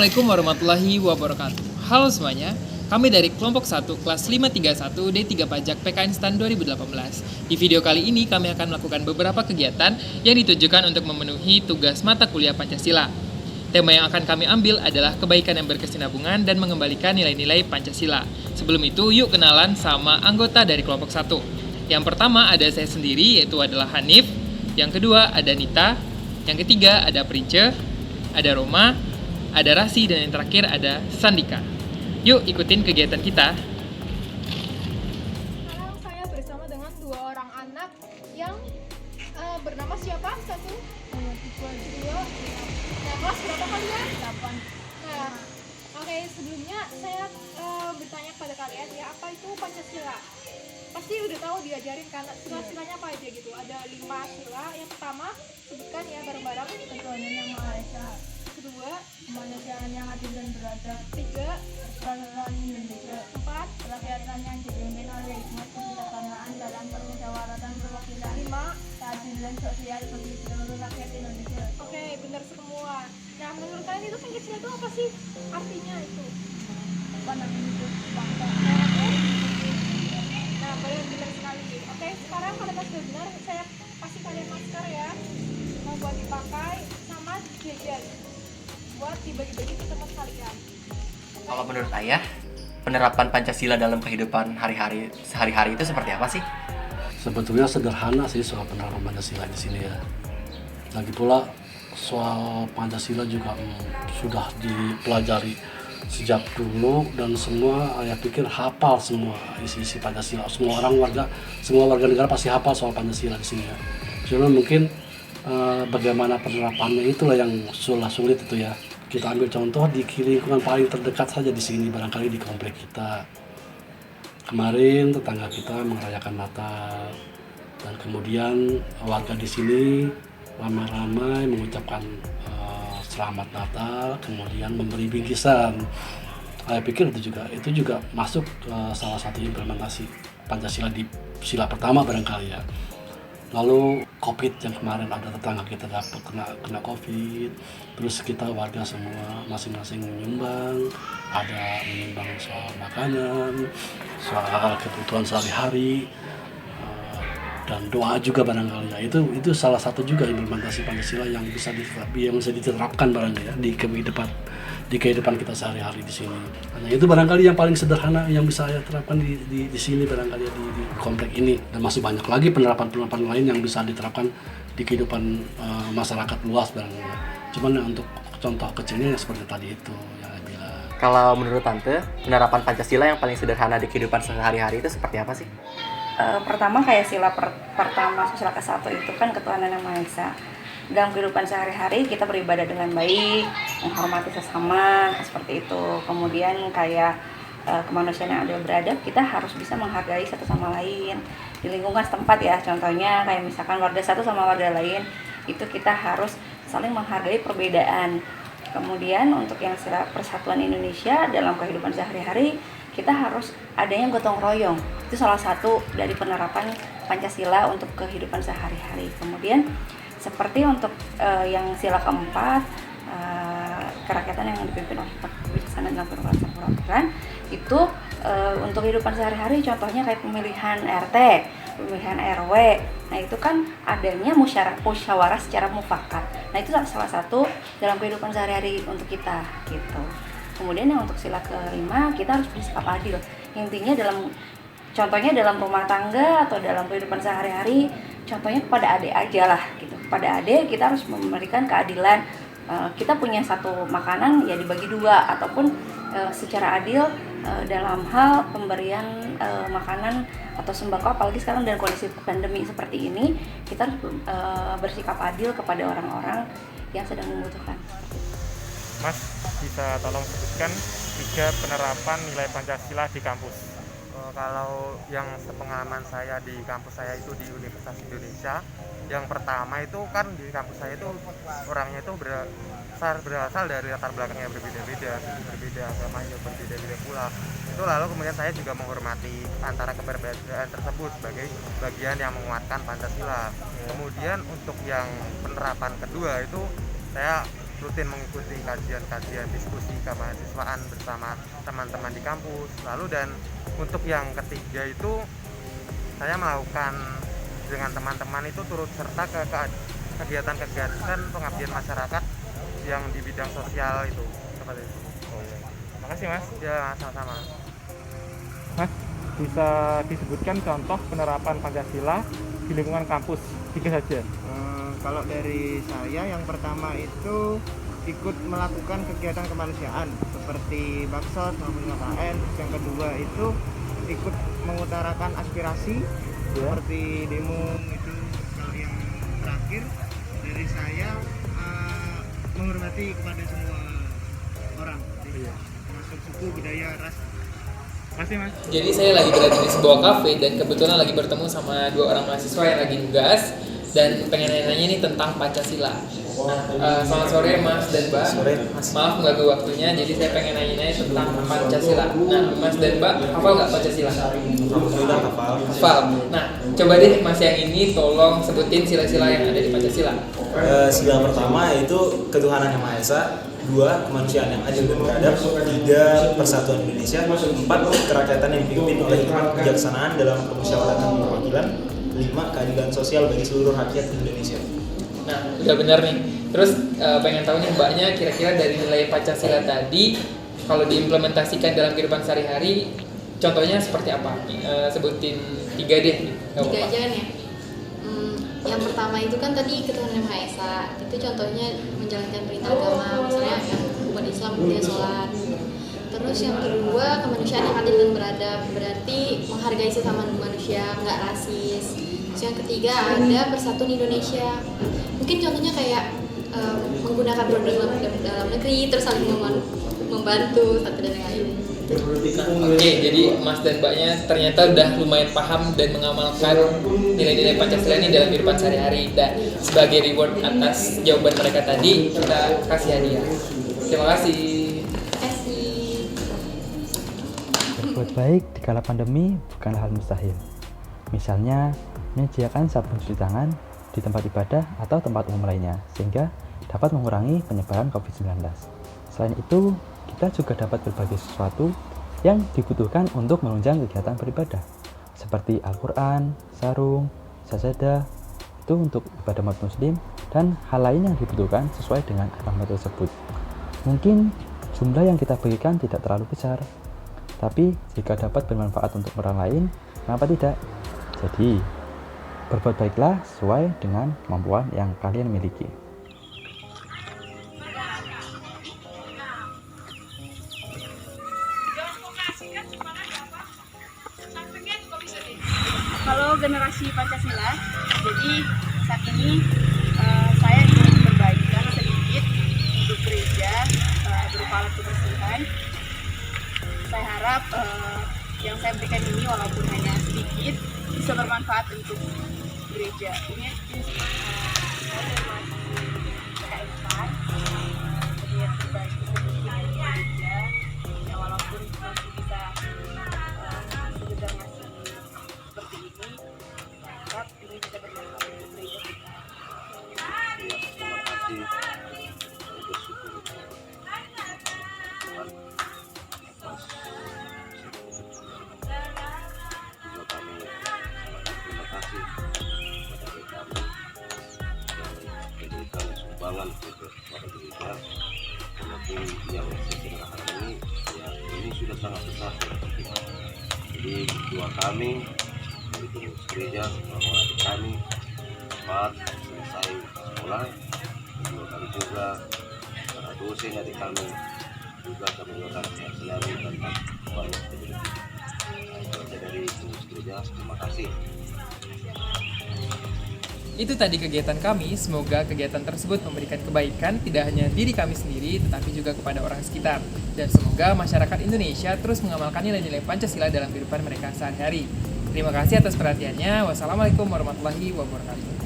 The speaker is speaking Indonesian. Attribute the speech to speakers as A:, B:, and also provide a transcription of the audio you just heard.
A: Assalamualaikum warahmatullahi wabarakatuh. Halo semuanya, kami dari kelompok 1 kelas 531 D3 Pajak PKN STAN 2018. Di video kali ini kami akan melakukan beberapa kegiatan yang ditujukan untuk memenuhi tugas mata kuliah Pancasila. Tema yang akan kami ambil adalah kebaikan yang berkesinambungan dan mengembalikan nilai-nilai Pancasila. Sebelum itu, yuk kenalan sama anggota dari kelompok 1. Yang pertama ada saya sendiri, yaitu adalah Hanif. Yang kedua ada Nita. Yang ketiga ada Prince, ada Roma, ada Rasi, dan yang terakhir ada Sandika. Yuk ikutin kegiatan kita.
B: Sekarang saya bersama dengan dua orang anak yang bernama siapa? Satu, dua. Nah, kelas berapa kalian? 8. Nah, oke, sebelumnya saya bertanya kepada kalian ya, apa itu Pancasila? Pasti udah tahu diajarin kan sila-silanya apa aja gitu. Ada 5 sila. Yang pertama sebutkan ya bareng-bareng.
C: Ketuhanan yang Maha Esa.
B: Kedua,
C: Kemanusiaan yang adil dan beradab.
B: 3,
C: Persatuan Indonesia.
B: 4,
C: Kerakyatan yang dipimpin oleh hikmat kebijaksanaan dalam permusyawaratan perwakilan.
B: 5.
C: Keadilan sosial bagi seluruh rakyat Indonesia.
B: Oke, benar semua. Nah, menurut kalian itu Pancasila itu apa sih artinya itu?
C: Pandang hidup bangsa.
B: Nah, kalian benar sekali. Oke, sekarang kalau sudah benar, saya kasih kalian masker ya. Mau buat dipakai sama jajan. Buat dibagi-bagi ke tempat kalian.
D: Kalau menurut Ayah, penerapan Pancasila dalam kehidupan sehari-hari itu seperti apa sih?
E: Sebetulnya sederhana sih soal penerapan Pancasila di sini ya. Lagi pula soal Pancasila juga sudah dipelajari sejak dulu dan semua saya pikir hafal semua isi-isi Pancasila. Semua warga negara pasti hafal soal Pancasila di sini ya. Cuma mungkin bagaimana penerapannya itulah yang sulit itu ya. Kita ambil contoh di lingkungan paling terdekat saja di sini, barangkali di komplek kita. Kemarin tetangga kita merayakan Natal dan kemudian warga di sini ramai-ramai mengucapkan selamat Natal, kemudian memberi bingkisan. Saya pikir itu juga masuk salah satu implementasi Pancasila di sila pertama barangkali ya. Lalu COVID yang kemarin ada tetangga kita dapat kena COVID, terus kita warga semua masing-masing menyumbang, ada menyumbang soal makanan, soal kebutuhan sehari-hari, dan doa juga barangkali ya. Itu salah satu juga implementasi Pancasila yang bisa diterapkan barangkali ya di kehidupan kita sehari-hari di sini. Hanya itu barangkali yang paling sederhana yang bisa saya terapkan di sini barangkali ya, di komplek ini, dan masih banyak lagi penerapan lain yang bisa diterapkan di kehidupan masyarakat luas barangkali ya. Cuman untuk contoh kecilnya seperti tadi itu yang saya bilang.
D: Kalau menurut Tante, penerapan Pancasila yang paling sederhana di kehidupan sehari-hari itu seperti apa sih?
F: Pertama kayak sila pertama sila ke-1 itu kan ketuhanan yang Maha Esa. Dalam kehidupan sehari-hari kita beribadah dengan baik, menghormati sesama, seperti itu. Kemudian kayak kemanusiaan yang adil beradab, kita harus bisa menghargai satu sama lain di lingkungan setempat ya. Contohnya kayak misalkan warga satu sama warga lain, itu kita harus saling menghargai perbedaan. Kemudian untuk yang sila persatuan Indonesia dalam kehidupan sehari-hari, kita harus adanya gotong royong. Itu salah satu dari penerapan Pancasila untuk kehidupan sehari-hari. Kemudian seperti untuk yang sila keempat, kerakyatan yang dipimpin oleh kebijaksanaan dalam perwakilan, itu untuk kehidupan sehari-hari contohnya kayak pemilihan RT, pemilihan RW. Nah itu kan adanya musyawarah secara mufakat. Nah itu salah satu dalam kehidupan sehari-hari untuk kita gitu. Kemudian yang untuk sila kelima, kita harus bersikap adil. Intinya contohnya dalam rumah tangga atau dalam kehidupan sehari-hari, contohnya kepada adik aja lah gitu. Kepada adik kita harus memberikan keadilan. Kita punya satu makanan ya dibagi 2, ataupun secara adil dalam hal pemberian makanan atau sembako, apalagi sekarang dalam kondisi pandemi seperti ini, kita harus bersikap adil kepada orang-orang yang sedang membutuhkan.
G: Mas, bisa tolong sebutkan 3 penerapan nilai Pancasila di kampus? Kalau yang sepengalaman saya di kampus saya itu di Universitas Indonesia, yang pertama itu kan di kampus saya itu orangnya itu berasal dari latar belakang yang berbeda agama yang berbeda pula. Itu lalu kemudian saya juga menghormati antara keberbedaan tersebut sebagai bagian yang menguatkan Pancasila. Kemudian untuk yang penerapan kedua itu saya rutin mengikuti kajian-kajian diskusi kemahasiswaan bersama teman-teman di kampus. Lalu dan untuk yang ketiga itu saya melakukan dengan teman-teman itu turut serta ke kegiatan-kegiatan pengabdian masyarakat yang di bidang sosial itu seperti itu.
H: Makasih Mas.
G: Ya, sama-sama.
H: Mas, bisa disebutkan contoh penerapan Pancasila di lingkungan kampus, 3 saja.
I: Kalau dari saya yang pertama itu ikut melakukan kegiatan kemanusiaan seperti baksos maupun KKN. Yang kedua itu ikut mengutarakan aspirasi seperti demo itu. Kalau yang terakhir dari saya menghormati kepada semua orang, termasuk suku, budaya, ras.
H: Makasih Mas.
A: Jadi saya lagi berada di sebuah kafe dan kebetulan lagi bertemu sama 2 orang mahasiswa yang lagi nugas dan pengen nanya nih tentang Pancasila. Nah, selamat sore Mas dan Mbak.
J: Sore, Mas.
A: Maaf mengganggu waktunya, jadi saya pengen nanya tentang Pancasila. Nah, Mas dan Mbak, hafal nggak Pancasila?
J: Alhamdulillah hafal.
A: Hafal. Nah, coba deh Mas yang ini tolong sebutin sila-sila yang ada di Pancasila.
J: Sila pertama yaitu ketuhanan yang Maha Esa, 2 kemanusiaan yang adil dan beradab, 3 persatuan Indonesia, 4 kerakyatan yang dipimpin oleh hikmat kebijaksanaan dalam permusyawaratan perwakilan, 5 keadilan sosial bagi seluruh rakyat Indonesia.
A: Nah, udah benar nih. Terus pengen tahu nih Mbaknya kira-kira dari nilai Pancasila tadi kalau diimplementasikan dalam kehidupan sehari-hari contohnya seperti apa? Sebutin 3 deh.
K: 3 aja kan ya. Yang pertama itu kan tadi ketuhanan yang Maha Esa. Itu contohnya menjalankan perintah agama, misalnya yang umat Islam dia sholat. Terus yang kedua kemanusiaan yang adil dan beradab, berarti menghargai sesama manusia, nggak rasis. Terus yang ketiga ada persatuan Indonesia. Mungkin contohnya kayak menggunakan produk dalam negeri, terus saling membantu satu dan yang lain.
A: Oke, jadi Mas dan Mbaknya ternyata udah lumayan paham dan mengamalkan nilai-nilai Pancasila ini dalam kehidupan sehari-hari. Dan sebagai reward atas jawaban mereka tadi, kita kasih hadiah. Terima kasih.
L: Berbuat baik di kala pandemi bukanlah hal mustahil. Misalnya, menyediakan sabun cuci tangan di tempat ibadah atau tempat umum lainnya, sehingga dapat mengurangi penyebaran COVID-19. Selain itu, kita juga dapat berbagi sesuatu yang dibutuhkan untuk menunjang kegiatan beribadah, seperti Al-Quran, sarung, sajadah, itu untuk ibadah umat muslim, dan hal lain yang dibutuhkan sesuai dengan agama tersebut. Mungkin jumlah yang kita bagikan tidak terlalu besar, tapi jika dapat bermanfaat untuk orang lain, kenapa tidak? Jadi, berbuat baiklah sesuai dengan kemampuan yang kalian miliki.
F: Halo generasi Pancasila, jadi saat ini saya ingin berbaikan sedikit untuk gereja berupa alat kebersihan. Saya harap yang saya berikan ini walaupun hanya sedikit bisa bermanfaat untuk gereja. Ini saya masih PKN kemudian berbagi sedikit untuk gereja, ya walaupun masih bisa sekedar ngasih seperti ini, saya harap ini bisa bermanfaat untuk gereja kita.
M: Terima kasih. Bersyukur Tuhan atas juga kami terima kasih kepada kami yang memberikan sumbangan untuk kepada gereja. Walaupun yang sesederhana ini, ya ini sudah sangat besar bagi kita. Jadi doa kami dari pengurus gereja bahwa adik kami cepat selesai sekolah. Kedua kami juga para dosen adik kami juga kami doakan sehat selalu dan banyak rezeki. Itu saja dari pengurus gereja. Terima kasih.
A: Itu tadi kegiatan kami, semoga kegiatan tersebut memberikan kebaikan tidak hanya diri kami sendiri, tetapi juga kepada orang sekitar. Dan semoga masyarakat Indonesia terus mengamalkan nilai-nilai Pancasila dalam kehidupan mereka sehari-hari. Terima kasih atas perhatiannya. Wassalamualaikum warahmatullahi wabarakatuh.